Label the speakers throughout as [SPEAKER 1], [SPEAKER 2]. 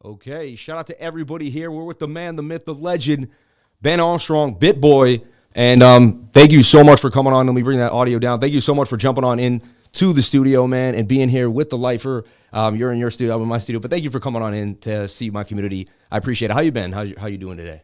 [SPEAKER 1] Okay, shout out to everybody here. We're with the man, the myth, the legend, Ben Armstrong, Bitboy. And thank you so much for coming on. Let me bring that audio down. Thank you so much for jumping on in to the studio, man, and being here with the Lifer. You're in your studio, I'm in my studio. But thank you for coming on in to see my community. I appreciate it. How you been? How you doing today?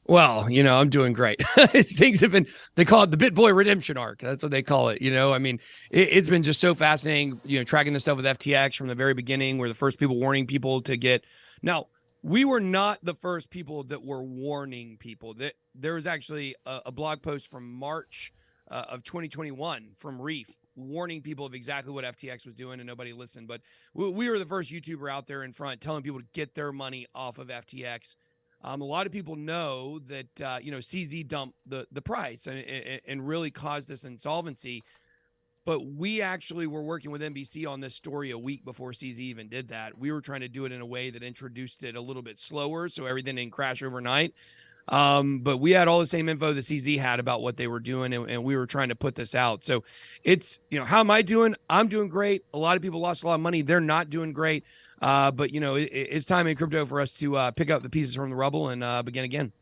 [SPEAKER 2] Well, I'm doing great. Things have been, they call it the Bitboy redemption arc. That's what they call it. I mean, it's been just so fascinating, tracking this stuff with FTX from the very beginning. We're the first people warning people to get. Now, we were not the first people that were warning people. That there was actually a blog post from March of 2021 from Reef warning people of exactly what FTX was doing, and nobody listened. But we were the first YouTuber out there in front telling people to get their money off of FTX. A lot of people know that, CZ dumped the price and really caused this insolvency. But we actually were working with NBC on this story a week before CZ even did that. We were trying to do it in a way that introduced it a little bit slower so everything didn't crash overnight. But we had all the same info that CZ had about what they were doing, and we were trying to put this out. So it's, how am I doing? I'm doing great. A lot of people lost a lot of money. They're not doing great. But, it's time in crypto for us to pick up the pieces from the rubble and begin again.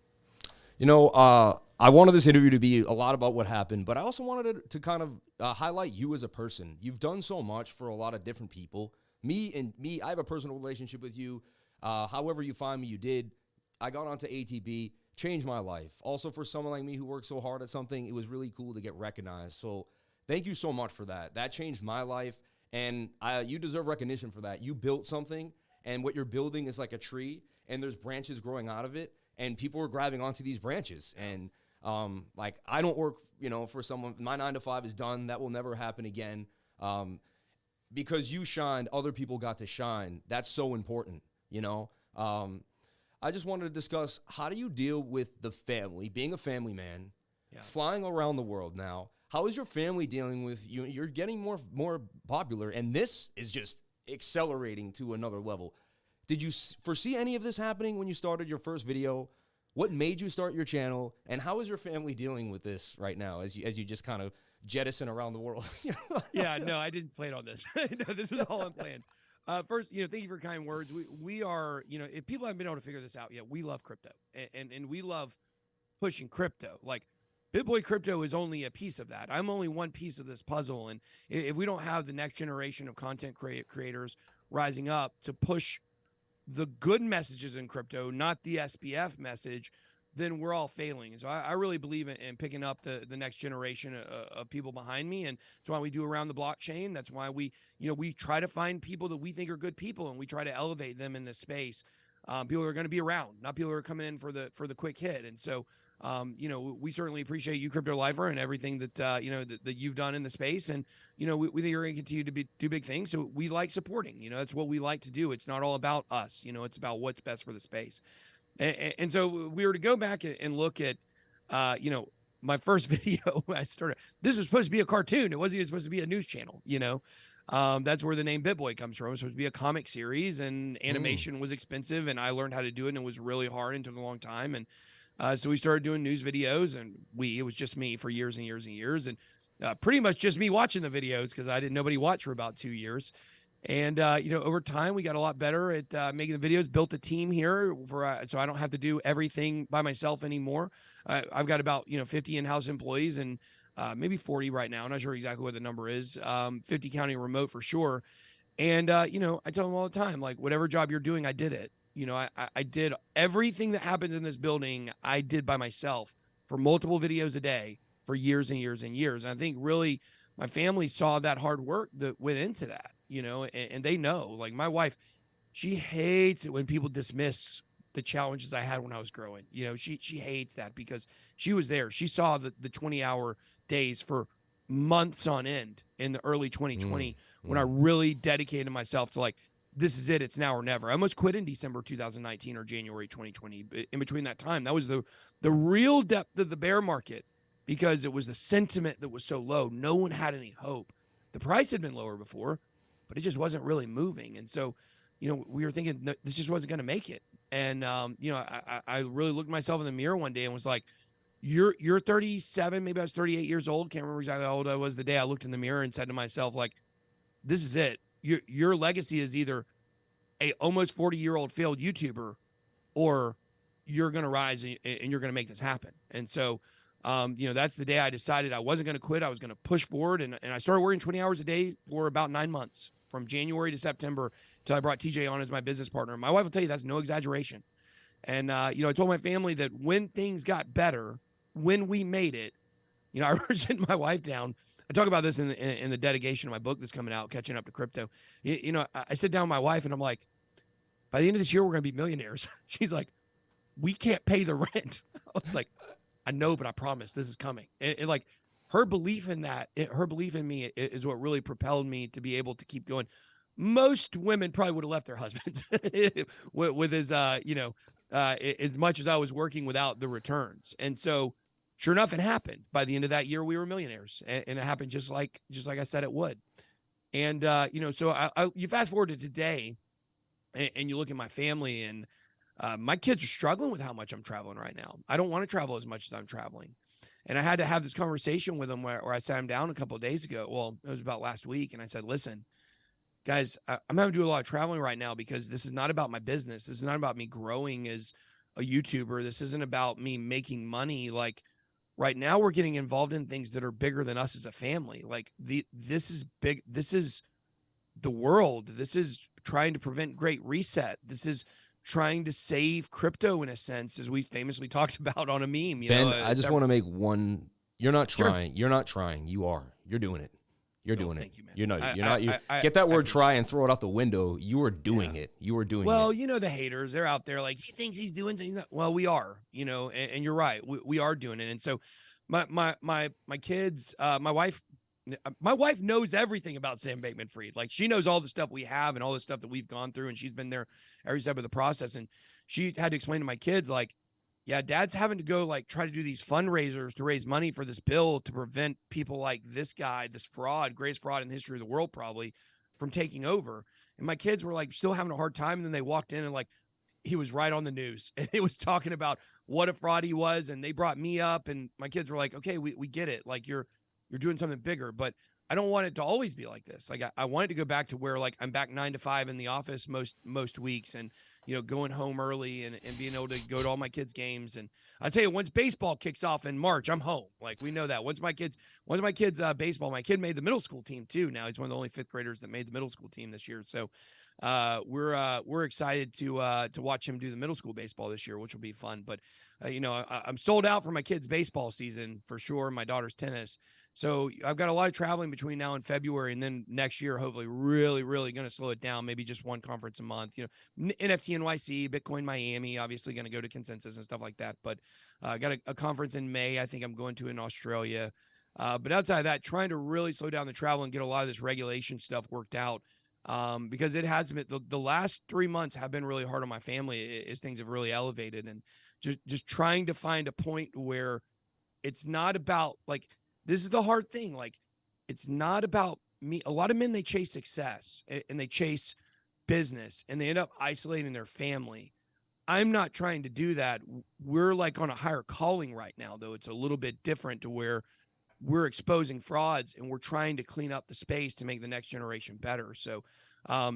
[SPEAKER 1] I wanted this interview to be a lot about what happened, but I also wanted to kind of highlight you as a person. You've done so much for a lot of different people. I have a personal relationship with you. However you find me, you did. I got onto ATB, changed my life. Also, for someone like me who worked so hard at something, it was really cool to get recognized. So thank you so much for that. That changed my life, and you deserve recognition for that. You built something, and what you're building is like a tree, and there's branches growing out of it, and people are grabbing onto these branches. And I don't work, for someone. My 9 to 5 is done. That will never happen again. Because you shined, other people got to shine. That's so important, I just wanted to discuss, how do you deal with the family, being a family man, flying around the world now? How is your family dealing with you? You're getting more popular, and this is just accelerating to another level. Did you foresee any of this happening when you started your first video? What made you start your channel, and how is your family dealing with this right now as you just kind of jettison around the world?
[SPEAKER 2] Yeah, no, I didn't plan on this. No, this was all unplanned. First, thank you for your kind words. We are, if people haven't been able to figure this out yet, we love crypto, and we love pushing crypto. Like, Bitboy Crypto is only a piece of that. I'm only one piece of this puzzle, and if we don't have the next generation of content creators rising up to push the good messages in crypto, not the SBF message, then we're all failing. And so I really believe in picking up the next generation of people behind me. And that's why we do Around the Blockchain. That's why we try to find people that we think are good people, and we try to elevate them in this space. People are going to be around, not people who are coming in for the quick hit. And so, we certainly appreciate you, Crypto Lifer, and everything that, that you've done in the space. And, we think you're going to continue to do big things. So we like supporting, that's what we like to do. It's not all about us, it's about what's best for the space. And so we were to go back and look at, my first video I started. This was supposed to be a cartoon. It wasn't even supposed to be a news channel, That's where the name Bitboy comes from. It was supposed to be a comic series, and animation was expensive, and I learned how to do it, and it was really hard and took a long time. And so we started doing news videos, and it was just me for years and years and years, and pretty much just me watching the videos because nobody watched for about 2 years. And, over time, we got a lot better at making the videos, built a team here so I don't have to do everything by myself anymore. I've got about, 50 in-house employees and maybe 40 right now. I'm not sure exactly what the number is, 50 counting remote for sure. And, I tell them all the time, like, whatever job you're doing, I did it. I did everything that happens in this building, I did by myself for multiple videos a day for years and years and years. And I think really my family saw that hard work that went into that. And they know, like, my wife, she hates it when people dismiss the challenges I had when I was growing. You know, she hates that because she was there. She saw the 20-hour days for months on end in the early 2020 when I really dedicated myself to like, this is it. It's now or never. I almost quit in December 2019 or January 2020. In between that time, that was the real depth of the bear market because it was the sentiment that was so low. No one had any hope. The price had been lower before, but it just wasn't really moving. And so, you know, we were thinking no, this just wasn't going to make it. And, you know, I really looked myself in the mirror one day and was like, you're 37, maybe I was 38 years old. Can't remember exactly how old I was the day I looked in the mirror and said to myself, like, this is it. Your legacy is either a almost 40-year-old failed YouTuber or you're going to rise and you're going to make this happen. And so, you know, that's the day I decided I wasn't going to quit. I was going to push forward. And I started working 20 hours a day for about 9 months from January to September until I brought TJ on as my business partner. My wife will tell you that's no exaggeration. And, you know, I told my family that when things got better, when we made it, you know, I remember sitting my wife down. I talk about this in the dedication of my book that's coming out, Catching Up to Crypto. You know, I sit down with my wife and I'm like, by the end of this year, we're going to be millionaires. She's like, we can't pay the rent. I was like, I know, but I promise this is coming. And like her belief in that, her belief in me is what really propelled me to be able to keep going. Most women probably would have left their husbands with his, you know, as much as I was working without the returns. And so sure enough, it happened. By the end of that year, we were millionaires, and it happened just like I said it would. And you know, so you fast forward to today, and you look at my family, and my kids are struggling with how much I'm traveling right now. I don't want to travel as much as I'm traveling, and I had to have this conversation with them where I sat them down a couple of days ago. Well, it was about last week, and I said, "Listen, guys, I'm having to do a lot of traveling right now because this is not about my business. This is not about me growing as a YouTuber. This isn't about me making money. Like." Right now, we're getting involved in things that are bigger than us as a family. Like this is big. This is the world. This is trying to prevent Great Reset. This is trying to save crypto in a sense, as we famously talked about on a meme.
[SPEAKER 1] Ben, I just want to make one. You're not trying.
[SPEAKER 2] Sure.
[SPEAKER 1] You're not trying. You are. You're doing it. You're doing it.
[SPEAKER 2] Thank you, man.
[SPEAKER 1] You're not. You get that word "try" and throw it out the window. You are doing it. You are doing it.
[SPEAKER 2] Well, you know the haters. They're out there like he thinks he's doing something. Well, we are. You know, and you're right. We are doing it. And so, my kids, my wife knows everything about Sam Bankman-Fried. Like she knows all the stuff we have and all the stuff that we've gone through, and she's been there every step of the process. And she had to explain to my kids like, yeah, Dad's having to go like try to do these fundraisers to raise money for this bill to prevent people like this guy, this fraud, greatest fraud in the history of the world, probably from taking over. And my kids were like still having a hard time. And then they walked in and like, he was right on the news and it was talking about what a fraud he was. And they brought me up and my kids were like, okay, we get it. Like you're doing something bigger, but I don't want it to always be like this. Like I want it to go back to where like I'm back 9 to 5 in the office most weeks and, you know, going home early and being able to go to all my kids' games. And I'll tell you, once baseball kicks off in March, I'm home. Like we know that once my kids baseball, my kid made the middle school team too. Now he's one of the only 5th graders that made the middle school team this year. So we're excited to watch him do the middle school baseball this year, which will be fun. But you know, I'm sold out for my kids' baseball season for sure. My daughter's tennis. So I've got a lot of traveling between now and February, and then next year, hopefully, really going to slow it down. Maybe just one conference a month. You know, NFT NYC, Bitcoin Miami, obviously going to go to Consensus and stuff like that. But I got a conference in May. I think I'm going to in Australia. But outside of that, trying to really slow down the travel and get a lot of this regulation stuff worked out. Because it has been the last 3 months have been really hard on my family as things have really elevated, and just trying to find a point where it's not about like. This is the hard thing. Like, it's not about me. A lot of men, they chase success and they chase business and they end up isolating their family. I'm not trying to do that. We're like on a higher calling right now, though. It's a little bit different to where we're exposing frauds and we're trying to clean up the space to make the next generation better. So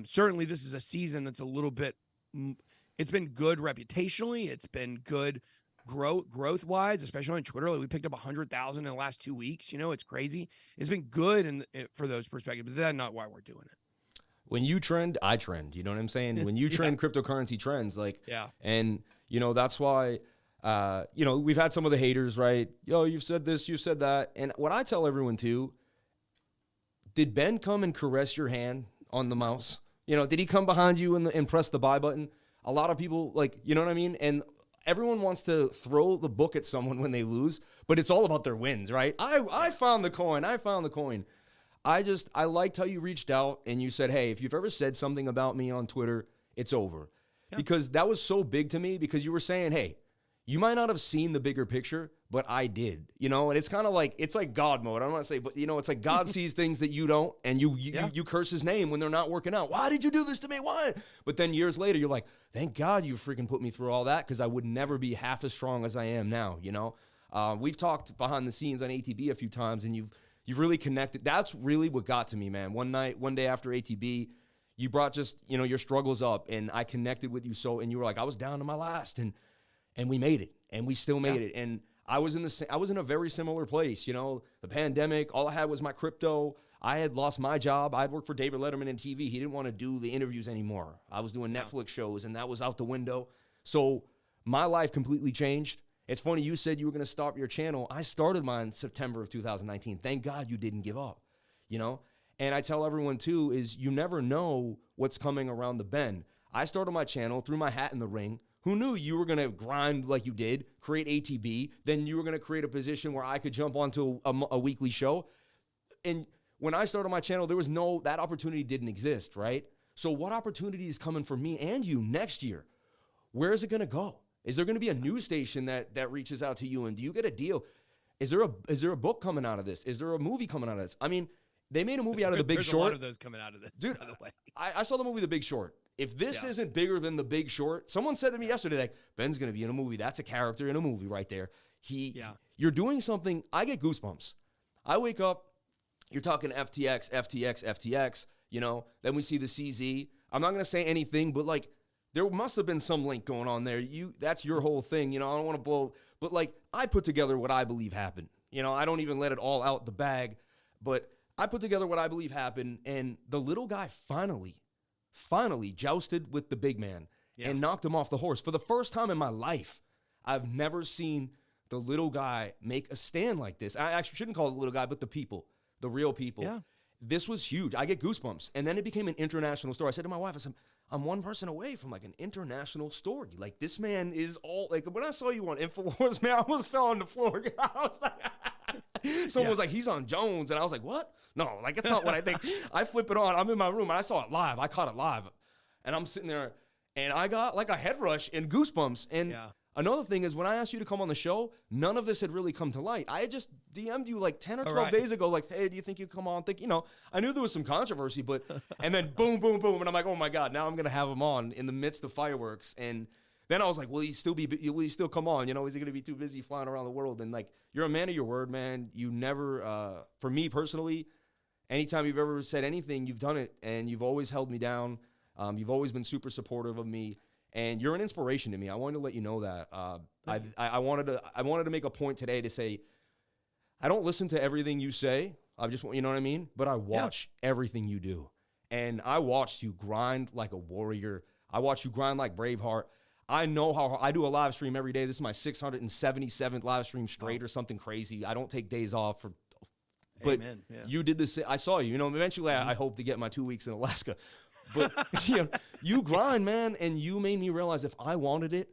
[SPEAKER 2] certainly this is a season that's a little bit, it's been good reputationally. It's been good growth wise, especially on Twitter. Like we picked up 100,000 in the last 2 weeks. You know, it's crazy. It's been good for those perspectives, but that's not why we're doing it.
[SPEAKER 1] When you trend, I trend. You know what I'm saying? When you trend, cryptocurrency trends. Like,
[SPEAKER 2] yeah.
[SPEAKER 1] And you know that's why. You know, we've had some of the haters, right? Yo, you've said this, you said that, and what I tell everyone too. Did Ben come and caress your hand on the mouse? You know, did he come behind you and press the buy button? a lot of people, like, you know what I mean? And everyone wants to throw the book at someone when they lose, but it's all about their wins, right? I found the coin. I found the coin. I liked how you reached out and you said, hey, if you've ever said something about me on Twitter, it's over. Yeah. Because that was so big to me, because you were saying, hey, you might not have seen the bigger picture, but I did, you know? And it's kind of like, it's like God mode. I don't want to say, but you know, it's like God sees things that you don't, and you curse his name when they're not working out. Why did you do this to me? Why? But then years later, you're like, thank God you freaking put me through all that, because I would never be half as strong as I am now, you know? We've talked behind the scenes on ATB a few times, and you've really connected. That's really what got to me, man. One day after ATB, you brought just, you know, your struggles up, and I connected with you. And you were like, I was down to my last, and we made it, and we still made it. And I was in a very similar place, you know, the pandemic, all I had was my crypto. I had lost my job. I'd worked for David Letterman in TV. He didn't want to do the interviews anymore. I was doing Netflix shows, and that was out the window. So my life completely changed. It's funny, you said you were going to start your channel. I started mine in September of 2019. Thank God you didn't give up, you know? And I tell everyone too, is you never know what's coming around the bend. I started my channel, threw my hat in the ring. Who knew you were going to grind like you did, create ATB, then you were going to create a position where I could jump onto a weekly show. And when I started my channel, there was that opportunity didn't exist, right? So what opportunity is coming for me and you next year? Where is it going to go? Is there going to be a news station that reaches out to you, and do you get a deal? Is there a book coming out of this? Is there a movie coming out of this? I mean, they made a movie out of The Big Short.
[SPEAKER 2] There's a lot of those coming out of this,
[SPEAKER 1] dude.
[SPEAKER 2] By the way.
[SPEAKER 1] I saw the movie The Big Short. If this isn't bigger than The Big Short, someone said to me yesterday, like, Ben's going to be in a movie. That's a character in a movie right there. You're doing something. I get goosebumps. I wake up, you're talking FTX, you know, then we see the CZ. I'm not going to say anything, but like, there must have been some link going on there. That's your whole thing. You know, I don't want to blow, but like, I put together what I believe happened. You know, I don't even let it all out the bag, but I put together what I believe happened. And the little guy finally jousted with the big man and knocked him off the horse. For the first time in my life, I've never seen the little guy make a stand like this. I actually shouldn't call it the little guy, but the people, the real people. Yeah. This was huge. I get goosebumps. And then it became an international story. I said to my wife, I said, I'm one person away from like an international story. Like, this man is all, like, when I saw you on InfoWars, man, I almost fell on the floor. I was like, someone was like, he's on Jones. And I was like, what? No, like, it's not what I think. I flip it on. I'm in my room and I saw it live. I caught it live. And I'm sitting there and I got like a head rush and goosebumps. And another thing is, when I asked you to come on the show, none of this had really come to light. I had just DM'd you like 10 or 12 days ago, like, hey, do you think you come on? You know, I knew there was some controversy, but, and then boom, boom, boom. And I'm like, oh my God, now I'm going to have him on in the midst of fireworks. And then I was like, will he still come on? You know, is he going to be too busy flying around the world? And like, you're a man of your word, man. You never, for me personally, anytime you've ever said anything, you've done it, and you've always held me down. You've always been super supportive of me. And you're an inspiration to me. I wanted to let you know that. I wanted to make a point today to say, I don't listen to everything you say. I just want, you know what I mean? But I watch everything you do. And I watched you grind like a warrior. I watched you grind like Braveheart. I know how I do a live stream every day. This is my 677th live stream straight or something crazy. I don't take days off for. But you did this. I saw you. You know, eventually I hope to get my 2 weeks in Alaska. But you know, you grind, man, and you made me realize if I wanted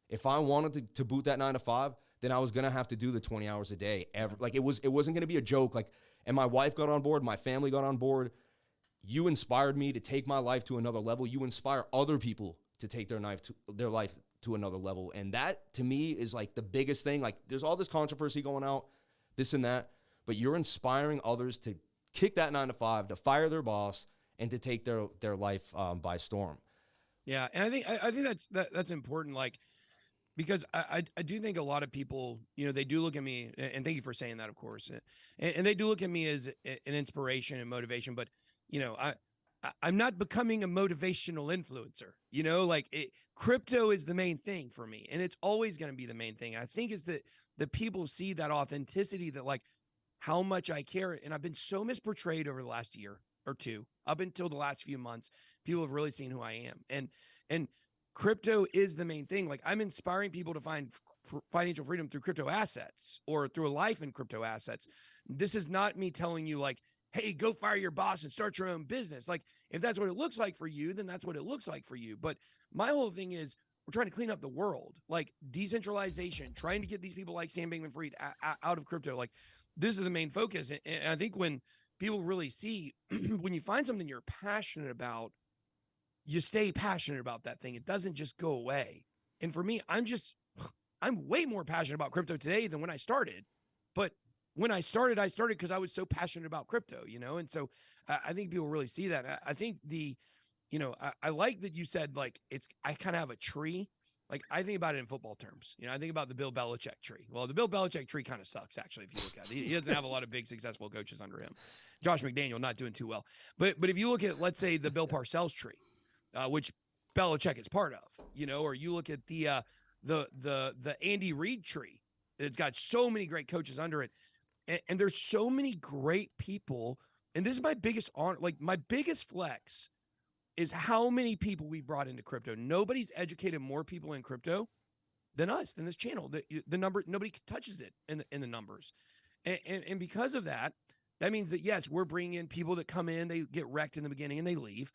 [SPEAKER 1] to boot that 9 to 5, then I was gonna have to do the 20 hours a day. Like, it wasn't gonna be a joke. Like, and my wife got on board, my family got on board. You inspired me to take my life to another level. You inspire other people to take their life to another level, and that to me is like the biggest thing. Like, there's all this controversy going out, this and that, but you're inspiring others to kick that 9 to 5, to fire their boss, and to take their life by storm.
[SPEAKER 2] Yeah, and I think that's important. Like, because I do think a lot of people, you know, they do look at me, and thank you for saying that, of course, and they do look at me as an inspiration and motivation. But you know, I'm not becoming a motivational influencer. You know, like, crypto is the main thing for me, and it's always going to be the main thing. I think it's that the people see that authenticity, that like how much I care, and I've been so misportrayed over the last year or two, up until the last few months. People have really seen who I am, and crypto is the main thing. Like, I'm inspiring people to find financial freedom through crypto assets or through a life in crypto assets. This is not me telling you like, hey, go fire your boss and start your own business. Like, if that's what it looks like for you, then that's what it looks like for you. But my whole thing is we're trying to clean up the world, like decentralization, trying to get these people like Sam Bankman-Fried out of crypto. Like, this is the main focus. And I think when people really see, when you find something you're passionate about, you stay passionate about that thing. It doesn't just go away. And for me, I'm way more passionate about crypto today than when I started. But when I started because I was so passionate about crypto, And so I think people really see that. I think I like that you said, like, I kind of have a tree. Like, I think about it in football terms. I think about the Bill Belichick tree. Well, the Bill Belichick tree kind of sucks, actually, if you look at it. He doesn't have a lot of big, successful coaches under him. Josh McDaniel not doing too well. But if you look at, let's say, the Bill Parcells tree, which Belichick is part of, or you look at the Andy Reid tree, it's got so many great coaches under it. And there's so many great people. And this is my biggest honor. Like, my biggest flex is how many people we brought into crypto. Nobody's educated more people in crypto than us, than this channel. The number, nobody touches it in the numbers. And because of that, that means that, yes, we're bringing in people that come in, they get wrecked in the beginning and they leave.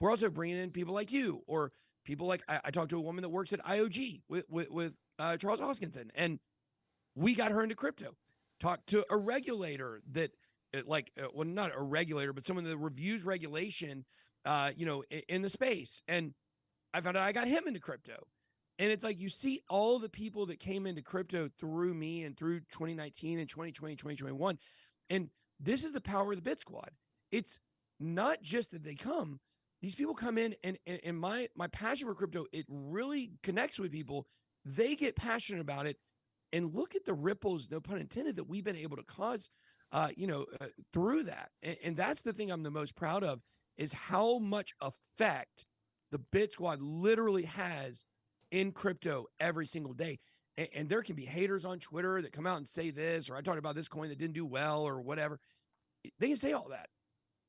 [SPEAKER 2] We're also bringing in people like you, or people like, I talked to a woman that works at IOG with Charles Hoskinson, and we got her into crypto. Talked to a regulator that, well, not a regulator, but someone that reviews regulation, in the space. And I found out I got him into crypto. And it's like, you see all the people that came into crypto through me and through 2019 and 2020, 2021. And this is the power of the Bit Squad. It's not just that they come. These people come in, and my passion for crypto, it really connects with people. They get passionate about it. And look at the ripples, no pun intended, that we've been able to cause, through that. And that's the thing I'm the most proud of, is how much effect the Bit Squad literally has in crypto every single day. And there can be haters on Twitter that come out and say this, or I talked about this coin that didn't do well, or whatever. They can say all that,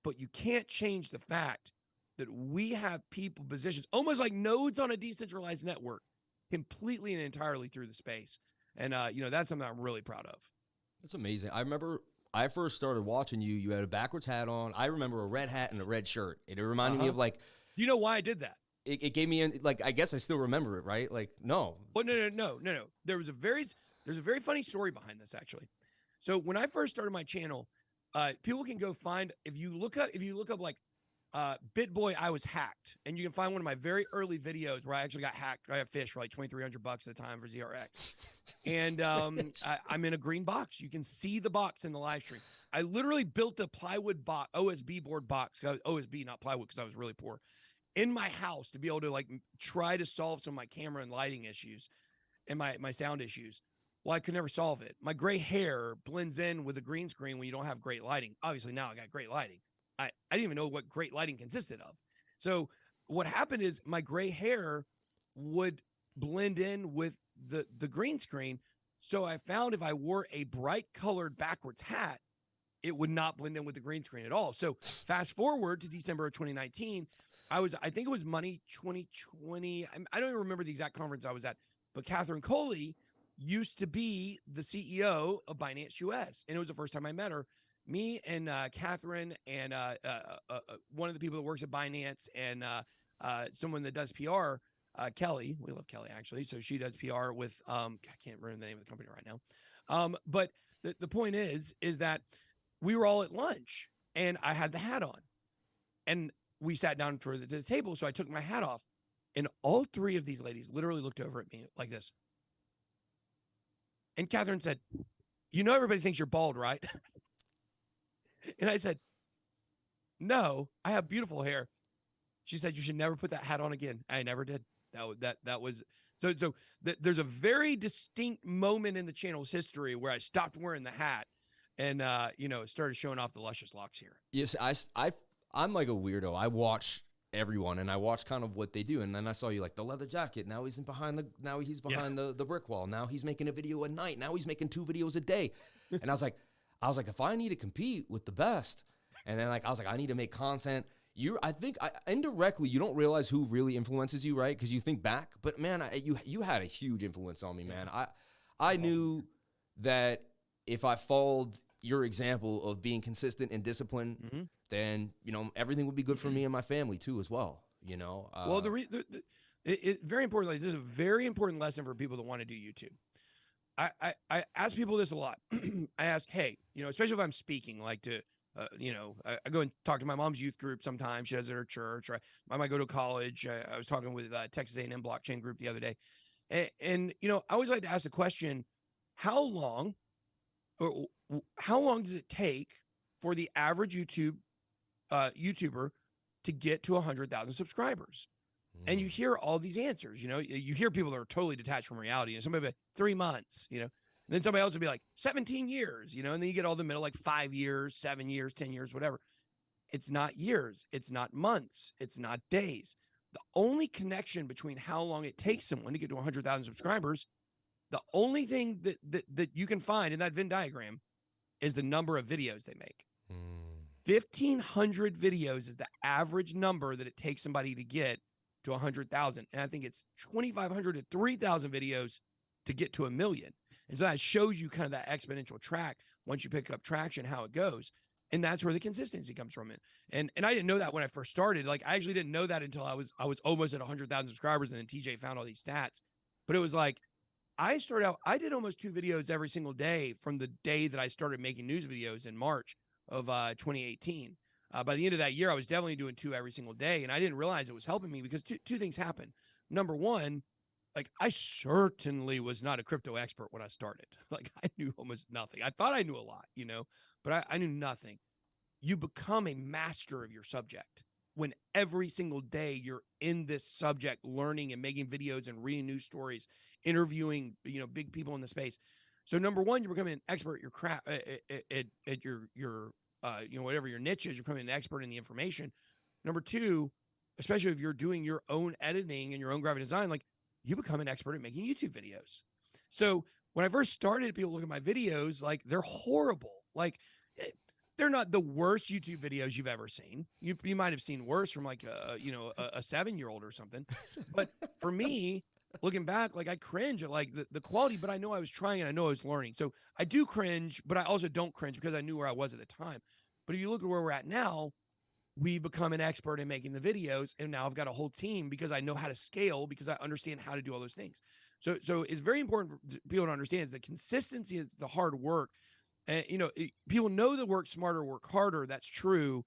[SPEAKER 2] but you can't change the fact that we have people positions almost like nodes on a decentralized network, completely and entirely through the space. And, that's something I'm really proud of.
[SPEAKER 1] That's amazing. I remember I first started watching you. You had a backwards hat on. I remember a red hat and a red shirt. It reminded me of, like...
[SPEAKER 2] Do you know why I did that?
[SPEAKER 1] It gave me, like, I guess I still remember it, right? Like, no.
[SPEAKER 2] Well, no. There's a very funny story behind this, actually. So when I first started my channel, people can go find, if you look up like, Bitboy, I was hacked, and you can find one of my very early videos where I actually got hacked. I have fish for like $2,300 at the time for ZRX, and I'm in a green box. You can see the box in the live stream. I literally built a plywood box, OSB board box, OSB, not plywood, because I was really poor, in my house to be able to, like, try to solve some of my camera and lighting issues and my sound issues. Well, I could never solve it. My gray hair blends in with a green screen when you don't have great lighting. Obviously, now I got great lighting. I didn't even know what great lighting consisted of. So what happened is my gray hair would blend in with the green screen. So I found if I wore a bright colored backwards hat, it would not blend in with the green screen at all. So fast forward to December of 2019, I think it was Money 2020. I don't even remember the exact conference I was at, but Catherine Coley used to be the CEO of Binance US. And it was the first time I met her. Me and Catherine and one of the people that works at Binance and someone that does PR, Kelly. We love Kelly, actually. So she does PR with, I can't remember the name of the company right now. But the point is that we were all at lunch and I had the hat on. And we sat down to the table. So I took my hat off. And all three of these ladies literally looked over at me like this. And Catherine said, everybody thinks you're bald, right? And I said, no, I have beautiful hair. She said, you should never put that hat on again. I never did. That was so there's a very distinct moment in the channel's history where I stopped wearing the hat and, started showing off the luscious locks here.
[SPEAKER 1] Yes. I'm like a weirdo. I watch everyone and I watch kind of what they do. And then I saw you, like, the leather jacket. Now he's behind the brick wall. Now he's making a video a night. Now he's making 2 videos a day. And I was like, if I need to compete with the best, and then, like, I was like, I need to make content. I think indirectly, you don't realize who really influences you, right? Because you think back, but man, you had a huge influence on me, man. I knew that if I followed your example of being consistent and disciplined, then, you know, everything would be good for me and my family too as well, you know?
[SPEAKER 2] Well, very importantly, this is a very important lesson for people that want to do YouTube. I ask people this a lot. I ask, hey, you know, especially if I'm speaking, like to, you know, I go and talk to my mom's youth group sometimes. She does it at her church. Or I might go to college. I was talking with Texas A&M blockchain group the other day. And, you know, I always like to ask the question, how long does it take for the average YouTuber to get to 100,000 subscribers? And you hear all these answers, you know, you hear people that are totally detached from reality, and somebody like 3 months, you know, and then somebody else would be like 17 years, you know, and then you get all the middle, like 5 years, 7 years, 10 years, whatever. It's not years. It's not months. It's not days. The only connection between how long it takes someone to get to 100,000 subscribers, the only thing that you can find in that Venn diagram is the number of videos they make. 1,500 videos is the average number that it takes somebody to get to 100,000. And I think it's 2,500 to 3,000 videos to get to 1 million. And so that shows you kind of that exponential track once you pick up traction, how it goes. And that's where the consistency comes from. And I didn't know that when I first started. Like, I actually didn't know that until I was almost at 100,000 subscribers, and then TJ found all these stats. But it was like, I started out, I did almost 2 videos every single day from the day that I started making news videos in March of 2018. By the end of that year, I was definitely doing 2 every single day, and I didn't realize it was helping me because two things happened. Number one, like, I certainly was not a crypto expert when I started. Like, I knew almost nothing. I thought I knew a lot, you know, but I knew nothing. You become a master of your subject when every single day you're in this subject, learning and making videos and reading news stories, interviewing, you know, big people in the space. So number one, you're becoming an expert at your craft, at your you know, whatever your niche is, you're becoming an expert in the information. Number two, especially if you're doing your own editing and your own graphic design, like, you become an expert at making YouTube videos. So when I first started, people look at my videos, like, they're horrible. Like, they're not the worst YouTube videos you've ever seen. You might have seen worse from like you know, a 7-year-old or something. But for me, looking back, like, I cringe at like the quality, but I know I was trying and I know I was learning. So I do cringe, but I also don't cringe because I knew where I was at the time. But if you look at where we're at now, we become an expert in making the videos, and now I've got a whole team because I know how to scale, because I understand how to do all those things. So it's very important for people to understand is the consistency is the hard work. And, you know, people know that work smarter, work harder. That's true.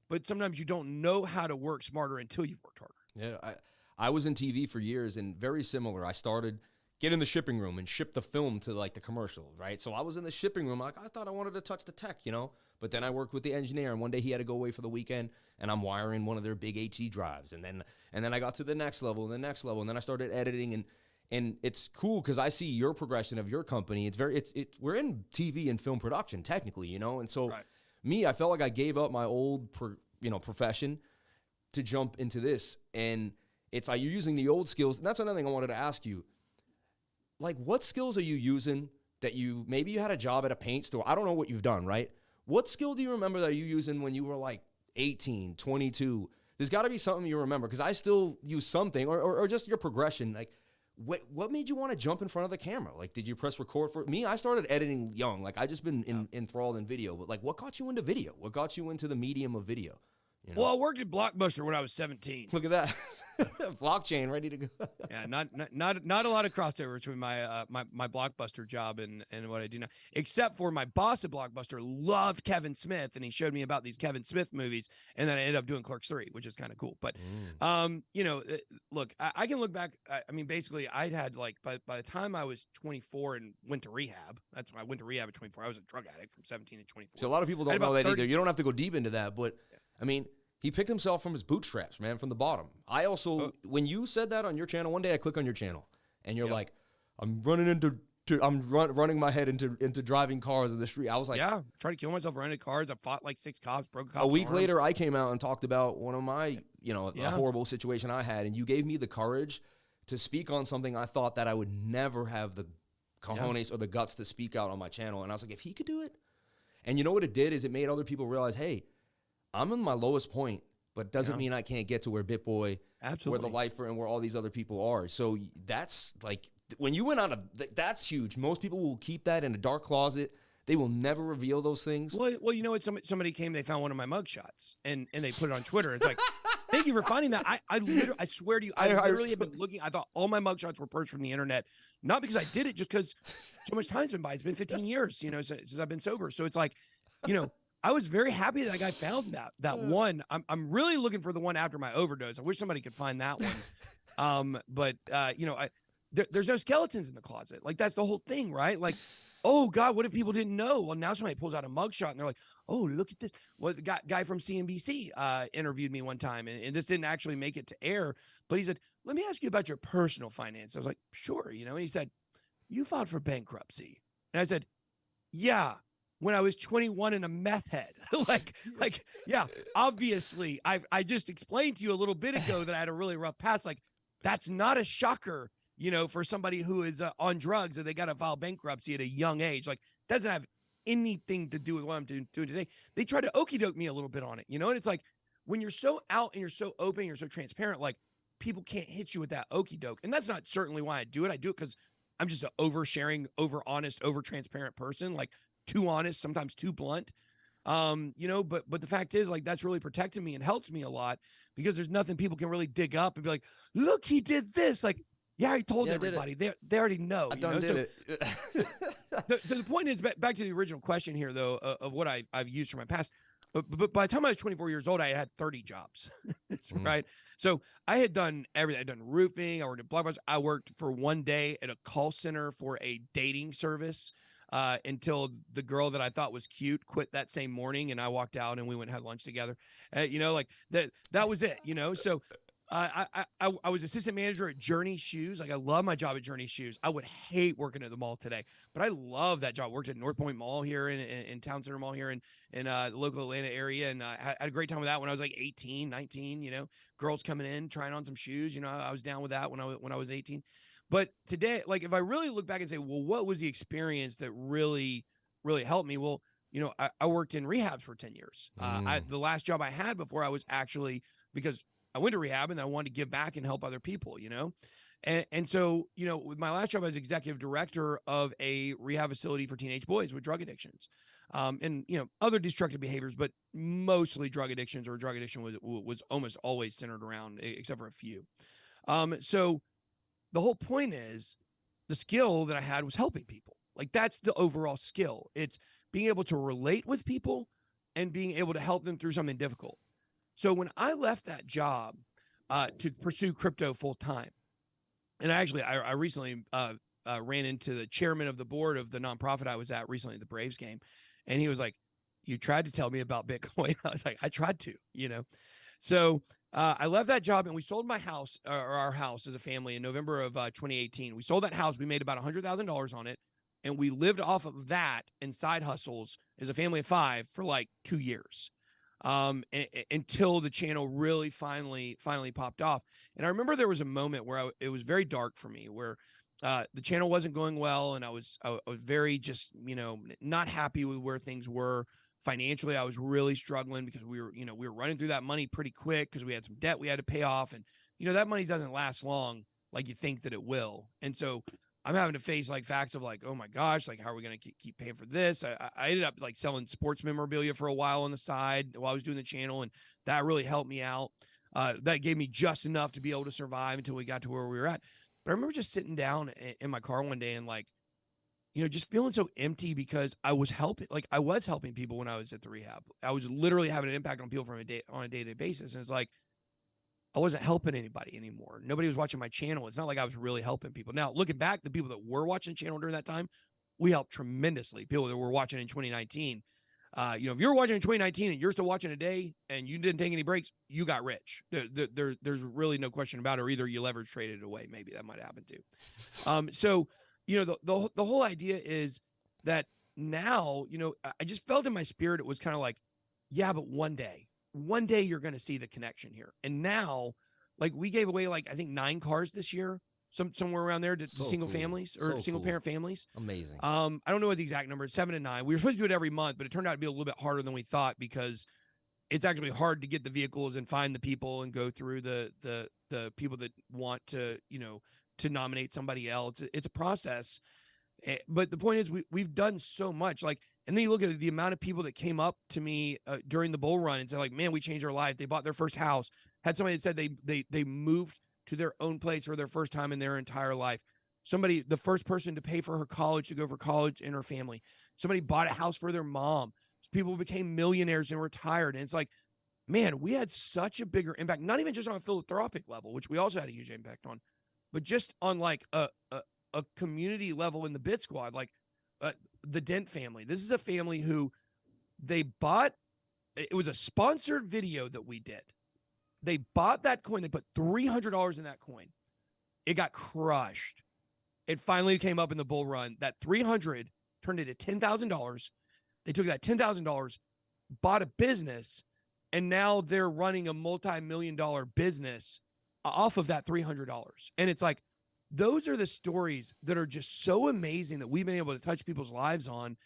[SPEAKER 2] But sometimes you don't know how to work smarter until you've worked harder.
[SPEAKER 1] Yeah, I was in TV for years, and very similar. I started get in the shipping room and ship the film to like the commercial, right? So I was in the shipping room, like, I thought I wanted to touch the tech, you know? But then I worked with the engineer, and one day he had to go away for the weekend, and I'm wiring one of their big HD drives. And then I got to the next level and the next level, and then I started editing, and it's cool because I see your progression of your company. It's we're in TV and film production technically, you know? And so me, I felt like I gave up my old profession to jump into this, and it's like you're using the old skills. And that's another thing I wanted to ask you. Like, what skills are you using that maybe you had a job at a paint store? I don't know what you've done, right? What skill do you remember that you using when you were like 18, 22? There's got to be something you remember, because I still use something, or just your progression. Like, what made you want to jump in front of the camera? Like, did you press record for me? I started editing young. Like, I just been enthralled in video. But like, what got you into video? What got you into the medium of video? You know?
[SPEAKER 2] Well, I worked at Blockbuster when I was 17.
[SPEAKER 1] Look at that. Blockchain ready to go.
[SPEAKER 2] Yeah, not a lot of crossover between my my Blockbuster job and what I do now, except for my boss at Blockbuster loved Kevin Smith, and he showed me about these Kevin Smith movies, and then I ended up doing Clerks 3, which is kind of cool. But you know, look, I can look back. I mean, basically, I'd had like by the time I was 24 and went to rehab. That's when I went to rehab at 24. I was a drug addict from 17 to 24.
[SPEAKER 1] So a lot of people don't know that either. You don't have to go deep into that, but I mean, he picked himself from his bootstraps, man, from the bottom. I also, when you said that on your channel, one day I click on your channel, and you're like, I'm running my head into driving cars in the street. I was like,
[SPEAKER 2] yeah, tried to kill myself running cars. I fought like 6 cops, broke a cop's
[SPEAKER 1] A week
[SPEAKER 2] arm.
[SPEAKER 1] later, I came out and talked about one of my, a horrible situation I had, and you gave me the courage to speak on something I thought that I would never have the cojones or the guts to speak out on my channel. And I was like, if he could do it, and you know what it did is it made other people realize, hey, I'm in my lowest point, but it doesn't mean I can't get to where Bitboy, where the Lifer, and where all these other people are. So that's like, when you went on that's huge. Most people will keep that in a dark closet. They will never reveal those things.
[SPEAKER 2] Well, you know what? Somebody came, they found one of my mugshots, and they put it on Twitter. It's like, thank you for finding that. I swear to you, I literally have been looking. I thought all my mugshots were purged from the internet, not because I did it, just because so much time's been by. It's been 15 years, you know, since I've been sober. So it's like, you know, I was very happy that guy found that one. I'm really looking for the one after my overdose. I wish somebody could find that one. But you know, there's no skeletons in the closet. Like, that's the whole thing, right? Like, oh God, what if people didn't know? Well, now somebody pulls out a mugshot and they're like, oh, look at this. Well, the guy from CNBC interviewed me one time, and this didn't actually make it to air, but he said, let me ask you about your personal finance. I was like, sure, you know, and he said, you filed for bankruptcy. And I said, yeah, when I was 21 and a meth head. like, yeah, obviously I just explained to you a little bit ago that I had a really rough past. Like, that's not a shocker, you know, for somebody who is on drugs and they got to file bankruptcy at a young age. Like, doesn't have anything to do with what I'm doing today. They try to okey doke me a little bit on it, you know? And it's like, when you're so out and you're so open, you're so transparent, like, people can't hit you with that okey doke. And that's not certainly why I do it. I do it because I'm just an oversharing, over honest, over transparent person, like too honest, sometimes too blunt. You know, but the fact is, like, that's really protected me and helped me a lot, because there's nothing people can really dig up and be like, look, he did this. Like, yeah, I told everybody. They already know. So the point is, back to the original question here, though, of what I've used for my past. But by the time I was 24 years old, I had 30 jobs, right? So I had done everything. I'd done roofing. I worked at Blockbusters. I worked for one day at a call center for a dating service until the girl that I thought was cute quit that same morning, and I walked out and we went and had lunch together. You know, like that was it, you know? So I was assistant manager at Journey Shoes. Like, I love my job at Journey Shoes. I would hate working at the mall today, but I love that job. I worked at North Point Mall here in Town Center Mall here in the local Atlanta area. And I had a great time with that when I was like 18, 19, you know, girls coming in, trying on some shoes. You know, I was down with that when I was 18. But today, like, if I really look back and say, well, what was the experience that really, really helped me? Well, you know, I worked in rehabs for 10 years. The last job I had before I was actually, because I went to rehab and I wanted to give back and help other people, you know? And so, you know, with my last job, I was executive director of a rehab facility for teenage boys with drug addictions. And, you know, other destructive behaviors, but mostly drug addictions, or drug addiction was almost always centered around, except for a few. So the whole point is, the skill that I had was helping people. Like, that's the overall skill. It's being able to relate with people and being able to help them through something difficult. So when I left that job to pursue crypto full time, and I recently ran into the chairman of the board of the nonprofit I was at recently, the Braves game, and he was like, "You tried to tell me about Bitcoin." I was like, "I tried to," you know. So I left that job and we sold my house, or our house as a family, in November of 2018. We sold that house. We made about $100,000 on it, and we lived off of that and side hustles as a family of 5 for like 2 years. Until the channel really finally popped off. And I remember there was a moment where it was very dark for me, where the channel wasn't going well, and I was very just, you know, not happy with where things were financially. I was really struggling because we were running through that money pretty quick because we had some debt we had to pay off, and you know, that money doesn't last long like you think that it will. And so I'm having to face like facts of like, oh my gosh, like, how are we going to keep paying for this? I ended up like selling sports memorabilia for a while on the side while I was doing the channel, and that really helped me out. That gave me just enough to be able to survive until we got to where we were at. But I remember just sitting down in my car one day and, like, you know, just feeling so empty because I was helping people when I was at the rehab. I was literally having an impact on people on a day-to-day basis. And it's like, I wasn't helping anybody anymore. Nobody was watching my channel. It's not like I was really helping people. Now, looking back, the people that were watching the channel during that time, we helped tremendously. People that were watching in 2019. You know, if you're watching in 2019 and you're still watching today and you didn't take any breaks, you got rich. There's really no question about it. Or either you leverage traded it away. Maybe that might happen too. So, you know, the whole idea is that now, you know, I just felt in my spirit, it was kind of like, yeah, but one day you're going to see the connection here. And now, like, we gave away, like, I think 9 cars this year, somewhere around there to single families or single parent families.
[SPEAKER 1] Amazing.
[SPEAKER 2] I don't know what the exact number is, 7 and 9. We were supposed to do it every month, but it turned out to be a little bit harder than we thought, because it's actually hard to get the vehicles and find the people and go through the people that want to, you know, to nominate somebody else. It's a process. But the point is, we've done so much. Like, And then you look at the amount of people that came up to me during the bull run and said, like, man, we changed our life. They bought their first house. Had somebody that said they moved to their own place for their first time in their entire life. Somebody, the first person to pay for her college, to go for college in her family. Somebody bought a house for their mom. People became millionaires and retired. And it's like, man, we had such a bigger impact, not even just on a philanthropic level, which we also had a huge impact on, but just on like a community level in the Bit Squad, like the Dent family. This is a family who they bought, it was a sponsored video that we did. They bought that coin. They put $300 in that coin. It got crushed. It finally came up in the bull run. That 300 turned into $10,000. They took that $10,000, bought a business, and now they're running a multi-million-dollar business off of that $300. And it's like, those are the stories that are just so amazing that we've been able to touch people's lives on.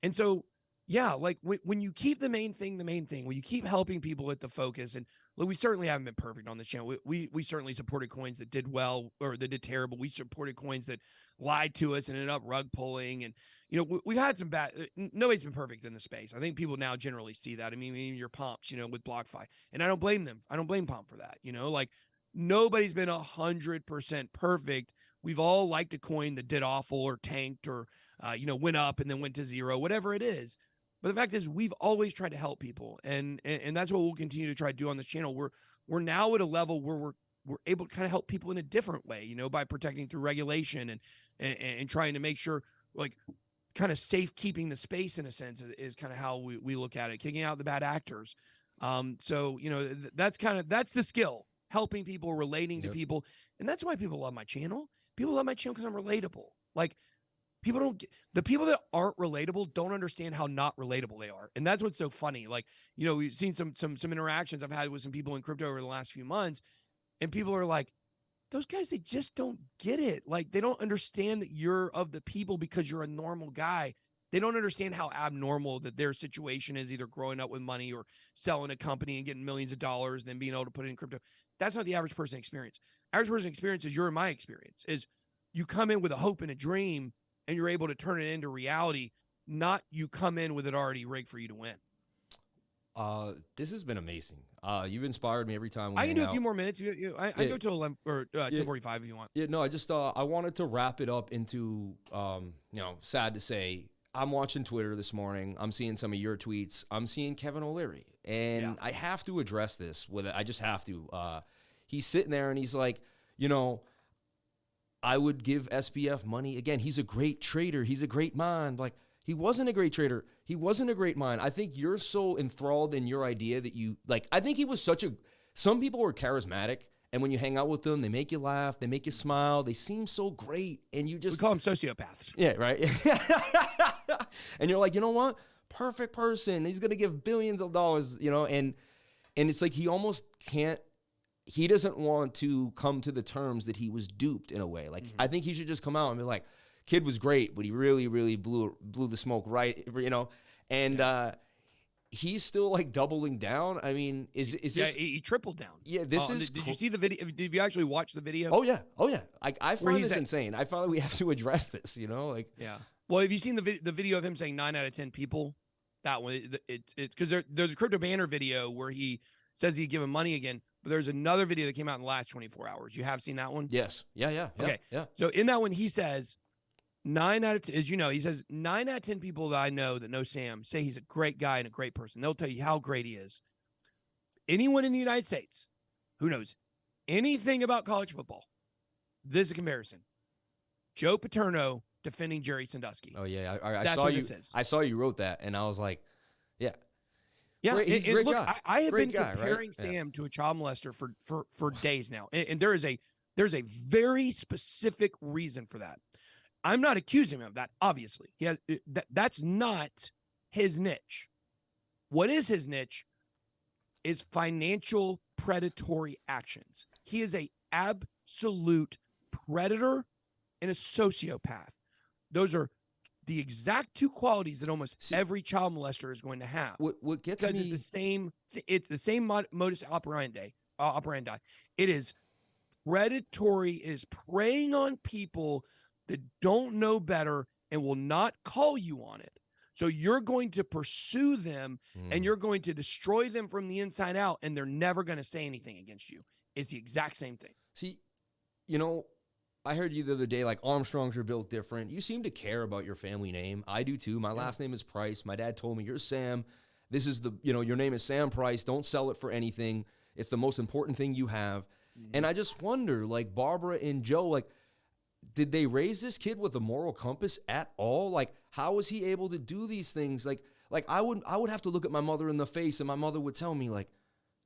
[SPEAKER 2] And so, yeah, like when you keep the main thing, when you keep helping people at the focus, and look, we certainly haven't been perfect on this channel. We certainly supported coins that did well or that did terrible. We supported coins that lied to us and ended up rug pulling. And, you know, we've had some bad, nobody's been perfect in the space. I think people now generally see that. I mean, your Pomps, you know, with BlockFi, and I don't blame them. I don't blame Pomp for that. You know, like nobody's been 100% perfect. We've all liked a coin that did awful or tanked or, you know, went up and then went to zero, whatever it is. But the fact is, we've always tried to help people, and that's what we'll continue to try to do on this channel. We're now at a level where we're able to kind of help people in a different way, you know, by protecting through regulation and trying to make sure, like, kind of safe keeping the space in a sense is kind of how we look at it, kicking out the bad actors. So you know, that's the skill, helping people, relating to people, and that's why people love my channel. People love my channel because I'm relatable. Like, the people that aren't relatable don't understand how not relatable they are. And that's what's so funny. Like, you know, we've seen some interactions I've had with some people in crypto over the last few months, and people are like, those guys, they just don't get it. Like, they don't understand that you're of the people because you're a normal guy. They don't understand how abnormal that their situation is, either growing up with money or selling a company and getting millions of dollars and then being able to put it in crypto. That's not the average person experience. Average person experience is your my experience, is you come in with a hope and a dream and you're able to turn it into reality, not you come in with it already rigged for you to win.
[SPEAKER 1] This has been amazing. You've inspired me every time.
[SPEAKER 2] I can do a few more minutes. I go till 11 or 10:45 if you want.
[SPEAKER 1] Yeah, no, I just I wanted to wrap it up into you know, sad to say, I'm watching Twitter this morning. I'm seeing some of your tweets. I'm seeing Kevin O'Leary, and I have to address this with it. I just have to. He's sitting there and he's like, you know, I would give SBF money. Again, he's a great trader. He's a great mind. Like, he wasn't a great trader. He wasn't a great mind. I think you're so enthralled in your idea that you, like, I think he was some people were charismatic, and when you hang out with them, they make you laugh, they make you smile, they seem so great, and you just...
[SPEAKER 2] We call them sociopaths.
[SPEAKER 1] Yeah, right? And you're like, you know what? Perfect person. He's going to give billions of dollars, you know, and it's like he almost can't, he doesn't want to come to the terms that he was duped in a way. Like, I think he should just come out and be like, kid was great, but he really, really blew the smoke, right? You know, and he's still like doubling down. I mean, is this? Yeah,
[SPEAKER 2] he tripled down.
[SPEAKER 1] Yeah, this is.
[SPEAKER 2] Did you see the video? Did you actually watch the video?
[SPEAKER 1] Oh yeah. I find this insane. I find that we have to address this. You know, like
[SPEAKER 2] yeah. Well, have you seen the video of him saying 9 out of 10 people? That one, because there's a crypto banner video where he says he'd give him money again. But there's another video that came out in the last 24 hours. You have seen that one?
[SPEAKER 1] Yes. Yeah.
[SPEAKER 2] Okay.
[SPEAKER 1] Yeah.
[SPEAKER 2] So in that one, he says 9 out of 10, as you know, he says 9 out of 10 people that I know that know Sam say he's a great guy and a great person. They'll tell you how great he is. Anyone in the United States who knows anything about college football, this is a comparison. Joe Paterno defending Jerry Sandusky.
[SPEAKER 1] Oh yeah, I
[SPEAKER 2] That's
[SPEAKER 1] saw
[SPEAKER 2] what
[SPEAKER 1] you.
[SPEAKER 2] This is.
[SPEAKER 1] I saw you wrote that, and I was like, yeah.
[SPEAKER 2] Yeah,
[SPEAKER 1] great
[SPEAKER 2] look,
[SPEAKER 1] guy.
[SPEAKER 2] I have
[SPEAKER 1] great
[SPEAKER 2] been
[SPEAKER 1] guy,
[SPEAKER 2] comparing
[SPEAKER 1] right?
[SPEAKER 2] Sam to a child molester for days now, and there's a very specific reason for that. I'm not accusing him of that. Obviously, that's not his niche. What is his niche is financial predatory actions. He is a absolute predator and a sociopath. Those are the exact two qualities that almost every child molester is going to have.
[SPEAKER 1] What gets
[SPEAKER 2] because
[SPEAKER 1] me...
[SPEAKER 2] it's the same modus operandi. It is predatory. It is preying on people that don't know better and will not call you on it. So you're going to pursue them and you're going to destroy them from the inside out, and they're never going to say anything against you. It's the exact same thing.
[SPEAKER 1] See, you know, I heard you the other day, like Armstrongs are built different. You seem to care about your family name. I do too. My last name is Price. My dad told me, you're Sam. This is your name is Sam Price. Don't sell it for anything. It's the most important thing you have. And I just wonder, like Barbara and Joe, like, did they raise this kid with a moral compass at all? Like, how was he able to do these things? Like I would have to look at my mother in the face, and my mother would tell me, like,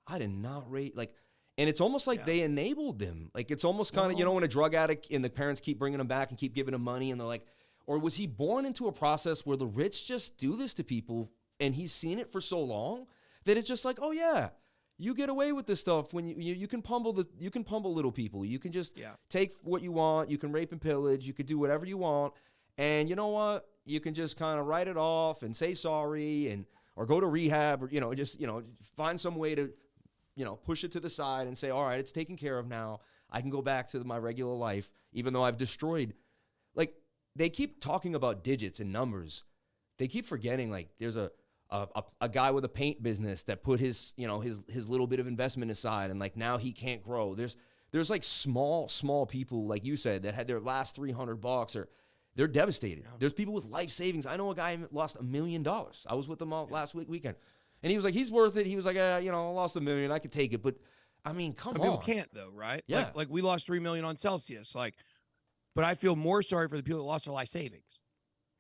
[SPEAKER 1] I did not raise, like, and it's almost like they enabled them. Like, it's almost kind of, when a drug addict and the parents keep bringing him back and keep giving him money, and they're like, or was he born into a process where the rich just do this to people, and he's seen it for so long that it's just like, oh yeah, you get away with this stuff when you can pummel little people. You can just take what you want. You can rape and pillage. You can do whatever you want. And you know what? You can just kind of write it off and say sorry or go to rehab or, just find some way to, push it to the side and say, all right, it's taken care of now. I can go back to my regular life, even though I've destroyed. Like, they keep talking about digits and numbers. They keep forgetting, like, there's a guy with a paint business that put his little bit of investment aside, and like now he can't grow. There's like small people, like you said, that had their last $300 or they're devastated. There's people with life savings. I know a guy lost $1 million. I was with him last weekend, and he was like, he's worth it. He was like, I lost $1 million. I could take it, but I mean, come on.
[SPEAKER 2] People can't though, right?
[SPEAKER 1] Yeah.
[SPEAKER 2] Like we lost $3 million on Celsius. Like, but I feel more sorry for the people that lost their life savings.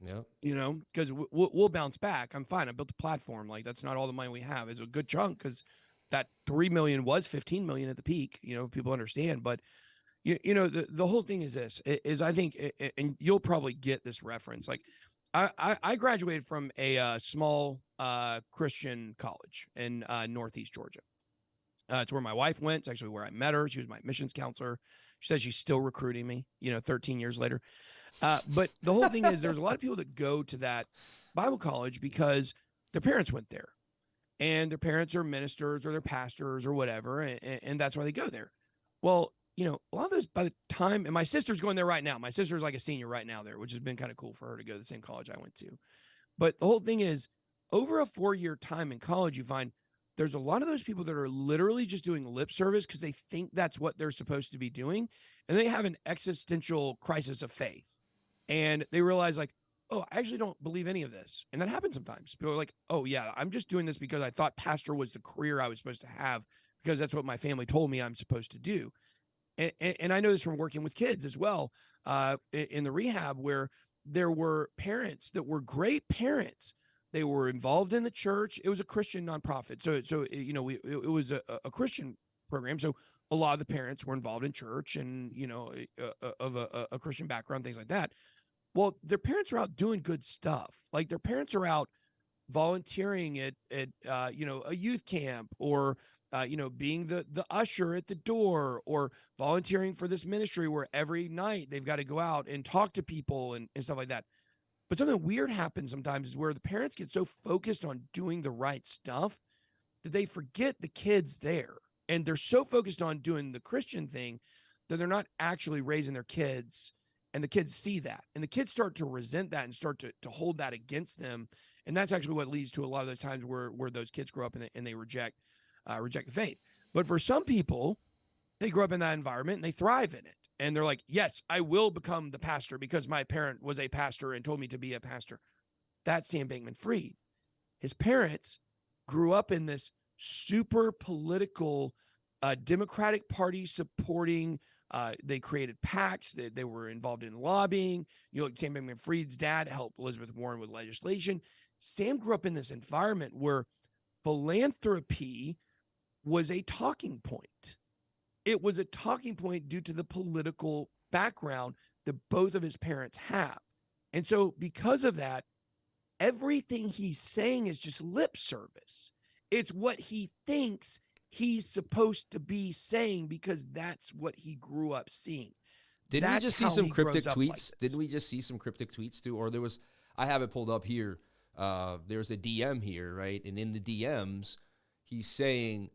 [SPEAKER 1] Yeah.
[SPEAKER 2] Because we'll bounce back. I'm fine. I built a platform. Like, that's not all the money we have. It's a good chunk because that 3 million was 15 million at the peak, people understand. But, the whole thing is this, is I think, and you'll probably get this reference. Like, I graduated from a small Christian college in Northeast Georgia. It's where my wife went. It's actually where I met her. She was my admissions counselor. She says she's still recruiting me, 13 years later. But the whole thing is there's a lot of people that go to that Bible college because their parents went there and their parents are ministers or they're pastors or whatever. And that's why they go there. Well, a lot of those by the time, and my sister's going there right now. My sister's like a senior right now there, which has been kind of cool for her to go to the same college I went to. But the whole thing is over a 4-year time in college, you find there's a lot of those people that are literally just doing lip service because they think that's what they're supposed to be doing. And they have an existential crisis of faith. And they realize, like, oh, I actually don't believe any of this. And that happens sometimes. People are like, oh, yeah, I'm just doing this because I thought pastor was the career I was supposed to have because that's what my family told me I'm supposed to do. And I know this from working with kids as well in the rehab, where there were parents that were great parents. They were involved in the church. It was a Christian nonprofit. So it was a Christian program. So a lot of the parents were involved in church and, of a Christian background, things like that. Well, their parents are out doing good stuff. Like, their parents are out volunteering at a youth camp or, being the usher at the door or volunteering for this ministry where every night they've got to go out and talk to people and stuff like that. But something weird happens sometimes is where the parents get so focused on doing the right stuff that they forget the kids there. And they're so focused on doing the Christian thing that they're not actually raising their kids. And the kids see that. And the kids start to resent that and start to hold that against them. And that's actually what leads to a lot of those times where those kids grow up and they reject the faith. But for some people, they grow up in that environment and they thrive in it. And they're like, yes, I will become the pastor because my parent was a pastor and told me to be a pastor. That's Sam Bankman-Fried. His parents grew up in this super political Democratic Party supporting. They created PACs. They were involved in lobbying. Sam Bankman-Fried's dad helped Elizabeth Warren with legislation. Sam grew up in this environment where philanthropy was a talking point. It was a talking point due to the political background that both of his parents have. And so because of that, everything he's saying is just lip service. It's what he thinks he's supposed to be saying because that's what he grew up seeing.
[SPEAKER 1] Didn't we just see some cryptic tweets? Didn't we just see some cryptic tweets too? Or I have it pulled up here. There's a DM here, right? And in the DMs, he's saying,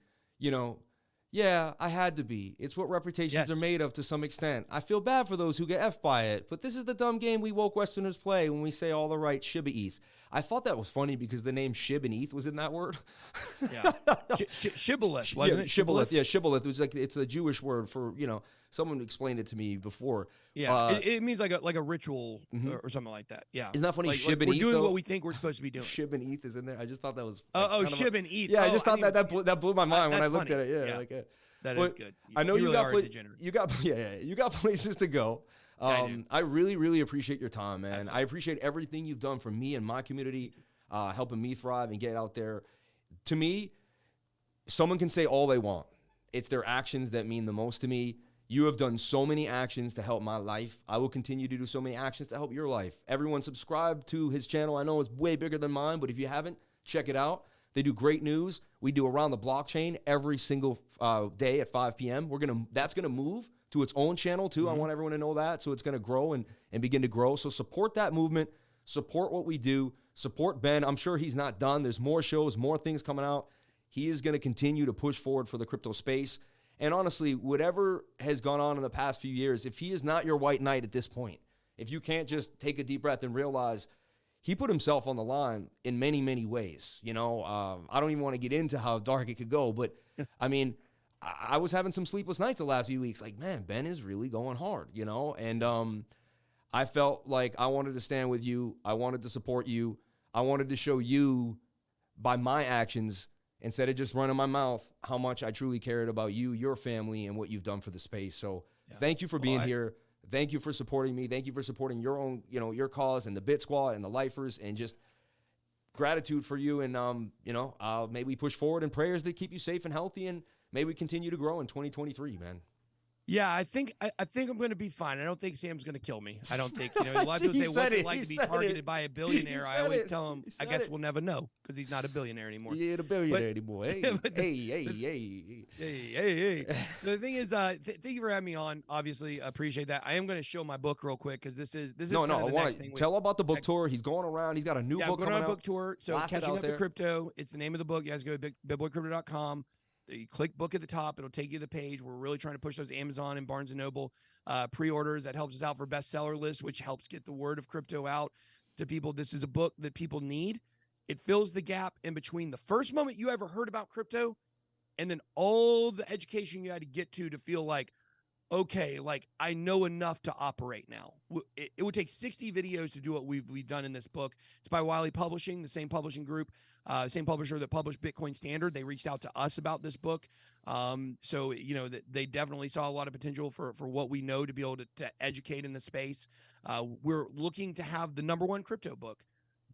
[SPEAKER 1] Yeah, I had to be. It's what reputations
[SPEAKER 2] Yes.
[SPEAKER 1] are made of to some extent. I feel bad for those who get F'd by it, but this is the dumb game we woke Westerners play when we say all the right shibboleths. I thought that was funny because the name Shib and Eth was in that word.
[SPEAKER 2] Yeah. Shibboleth, wasn't it?
[SPEAKER 1] Shibboleth. Yeah, Shibboleth. It was like, it's a Jewish word for, someone explained it to me before.
[SPEAKER 2] Yeah, it means like a ritual or something like that. Yeah.
[SPEAKER 1] Isn't that funny?
[SPEAKER 2] Like,
[SPEAKER 1] Shib and
[SPEAKER 2] we're
[SPEAKER 1] Eth,
[SPEAKER 2] doing
[SPEAKER 1] though?
[SPEAKER 2] what we think we're supposed to be doing.
[SPEAKER 1] Shib and Eth is in there. I just thought that was.
[SPEAKER 2] Shib and Eth.
[SPEAKER 1] Yeah, I just thought
[SPEAKER 2] I
[SPEAKER 1] that blew my mind when I looked
[SPEAKER 2] funny.
[SPEAKER 1] at it. Yeah,
[SPEAKER 2] Yeah. That
[SPEAKER 1] but
[SPEAKER 2] is good.
[SPEAKER 1] I know you
[SPEAKER 2] really
[SPEAKER 1] got
[SPEAKER 2] are a degenerate.
[SPEAKER 1] you got places to go. I really, really appreciate your time, man.
[SPEAKER 2] Absolutely.
[SPEAKER 1] I appreciate everything you've done for me and my community, helping me thrive and get out there. To me, someone can say all they want. It's their actions that mean the most to me. You have done so many actions to help my life. I will continue to do so many actions to help your life. Everyone subscribe to his channel. I know it's way bigger than mine, but if you haven't, check it out. They do great news. We do Around the Blockchain every single day at 5 p.m. That's gonna move to its own channel too. I want everyone to know that. So it's gonna grow and begin to grow. So support that movement. Support what we do. Support Ben. I'm sure he's not done. There's more shows, more things coming out. He is gonna continue to push forward for the crypto space. And honestly, whatever has gone on in the past few years, if he is not your white knight at this point, if you can't just take a deep breath and realize he put himself on the line in many, many ways. I don't even want to get into how dark it could go, but I mean, I was having some sleepless nights the last few weeks. Like, man, Ben is really going hard, and I felt like I wanted to stand with you. I wanted to support you. I wanted to show you by my actions, instead of just running my mouth, how much I truly cared about you, your family, and what you've done for the space. So thank you for being here. Thank you for supporting me. Thank you for supporting your own, your cause and the Bit Squad and the Lifers, and just gratitude for you. And, may we push forward in prayers that keep you safe and healthy, and may we continue to grow in 2023, man.
[SPEAKER 2] Yeah, I think I'm going to be fine. I don't think Sam's going to kill me. I don't think, a lot of people say, what's it like to be targeted by a billionaire? I always tell them, I guess we'll never know because he's not a billionaire anymore.
[SPEAKER 1] He ain't a billionaire anymore. Hey,
[SPEAKER 2] hey. So the thing is, thank you for having me on. Obviously, appreciate that. I am going to show my book real quick because this is
[SPEAKER 1] no. I want to tell about the book tour. He's going around. He's got a new book coming out.
[SPEAKER 2] I'm going on a book tour. So Catching Up to Crypto. It's the name of the book. You guys go to bitboycrypto.com. You click book at the top. It'll take you to the page. We're really trying to push those Amazon and Barnes & Noble pre-orders. That helps us out for bestseller lists, which helps get the word of crypto out to people. This is a book that people need. It fills the gap in between the first moment you ever heard about crypto and then all the education you had to get to feel like, okay, like I know enough to operate now. It would take 60 videos to do what we've done in this book. It's by Wiley Publishing, the same publishing group, same publisher that published Bitcoin Standard. They reached out to us about this book. So, they definitely saw a lot of potential for what we know to be able to educate in the space. We're looking to have the #1 crypto book.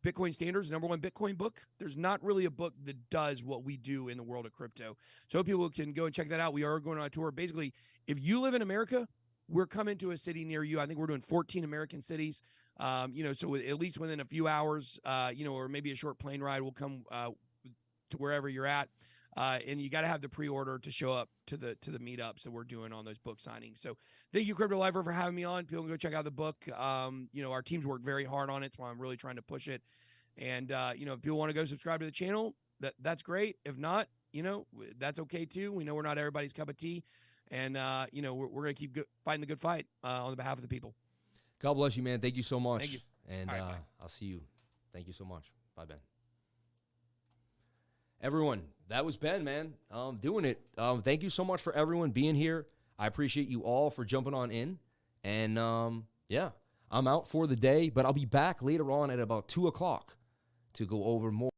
[SPEAKER 2] Bitcoin Standards, #1 Bitcoin book. There's not really a book that does what we do in the world of crypto. So people can go and check that out. We are going on a tour. Basically, if you live in America, we're coming to a city near you. I think we're doing 14 American cities. So at least within a few hours, or maybe a short plane ride, we'll come to wherever you're at. And you got to have the pre-order to show up to the meetups that we're doing on those book signings. So thank you, Crypto Lifer, for having me on. People can go check out the book. Our team's worked very hard on it. That's why I'm really trying to push it. And, if people want to go subscribe to the channel, that's great. If not, that's okay too. We know we're not everybody's cup of tea. And, we're going to keep fighting the good fight on the behalf of the people.
[SPEAKER 1] God bless you, man. Thank you so much.
[SPEAKER 2] Thank you.
[SPEAKER 1] And
[SPEAKER 2] right,
[SPEAKER 1] I'll see you. Thank you so much. Bye, Ben. Everyone, that was Ben, man. Doing it. Thank you so much for everyone being here. I appreciate you all for jumping on in. And, I'm out for the day, but I'll be back later on at about 2 o'clock to go over more.